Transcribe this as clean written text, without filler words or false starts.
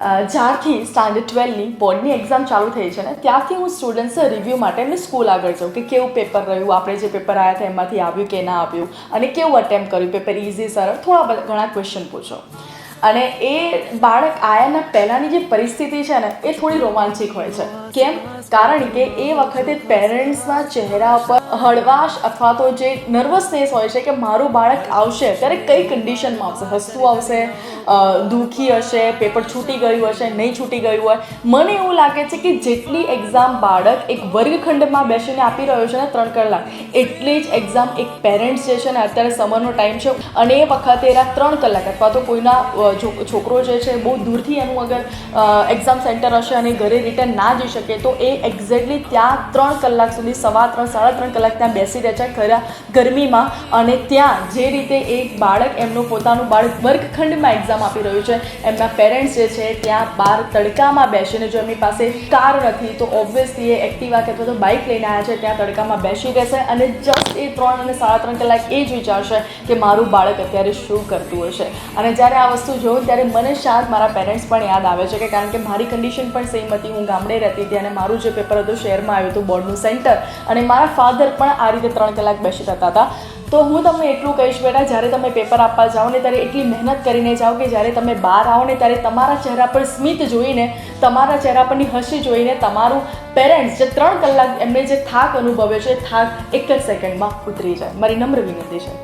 જ્યારથી સ્ટાન્ડર્ડ 12ની બોર્ડની એક્ઝામ ચાલુ થઈ છે ને ત્યારથી હું સ્ટુડન્ટ્સ રિવ્યૂ માટે એમને સ્કૂલ આગળ જાઉં કે કેવું પેપર રહ્યું, આપણે જે પેપર આવ્યા હતા એમાંથી આવ્યું કે ના આવ્યું, અને કેવું અટેમ્પ કર્યું, પેપર ઇઝી સરળ, થોડા ઘણા ક્વેશ્ચન પૂછો. અને એ બાળક આયાના પહેલાંની જે પરિસ્થિતિ છે ને એ થોડી રોમાંચિક હોય છે. કેમ? કારણ કે એ વખતે પેરેન્ટ્સના ચહેરા પર હળવાશ અથવા તો જે નર્વસનેસ હોય છે કે મારું બાળક આવશે ત્યારે કઈ કન્ડિશનમાં આવશે, હસતું આવશે, દુઃખી હશે, પેપર છૂટી ગયું હશે, નહીં છૂટી ગયું હોય. મને એવું લાગે છે કે જેટલી એક્ઝામ બાળક એક વર્ગખંડમાં બેસીને આપી રહ્યો છે ને 3 કલાક, એટલી જ એક્ઝામ એક પેરેન્ટ્સ જે છે ને અત્યારે સમરનો ટાઈમ છે અને એ વખતે એના 3 કલાક અથવા તો કોઈના છોકરો જે છે બહુ દૂરથી એનું અગર એક્ઝામ સેન્ટર હશે અને ઘરે રિટર્ન ના જઈ શકે તો એ એક્ઝેક્ટલી ત્યાં 3 કલાક સુધી, 3.5 સાડા 3 કલાક ત્યાં બેસી રહે છે ખરા ગરમીમાં. અને ત્યાં જે રીતે એક બાળક એમનું પોતાનું બાળક વર્ગખંડમાં એક્ઝામ આપી રહ્યું છે, એમના પેરેન્ટ્સ જે છે ત્યાં બહાર તડકામાં બેસીને, જો એમની પાસે કાર નથી તો ઓબ્વિયસલી એ એક્ટિવા કે અથવા તો બાઇક લઈને આવ્યા છે, ત્યાં તડકામાં બેસી રહેશે અને જસ્ટ એ 3 અને સાડા 3 કલાક એ જ વિચારશે કે મારું બાળક અત્યારે શું કરતું હશે. અને જ્યારે આ વસ્તુ જોઉં ત્યારે મને શાયદ મારા પેરેન્ટ્સ પણ યાદ આવે છે કે કારણ કે મારી કન્ડિશન પણ સેમ હતી. હું ગામડે રહેતી હતી અને મારું જે પેપર હતું શહેરમાં આવ્યું હતું બોર્ડનું સેન્ટર, અને મારા ફાધર પણ આ રીતે 3 કલાક બેસી રહેતા હતા. તો હું તમને એટલું કહીશ બેટા, જ્યારે તમે પેપર આપવા જાઓ ને ત્યારે એટલી મહેનત કરીને જાઓ કે જ્યારે તમે બહાર આવો ને ત્યારે તમારા ચહેરા પર સ્મિત જોઈને, તમારા ચહેરા પરની હસી જોઈને તમારું પેરેન્ટ્સ જે 3 કલાક એમને જે થાક અનુભવે છે, થાક એક જ સેકન્ડમાં ઉતરી જાય. મારી નમ્ર વિનંતી છે.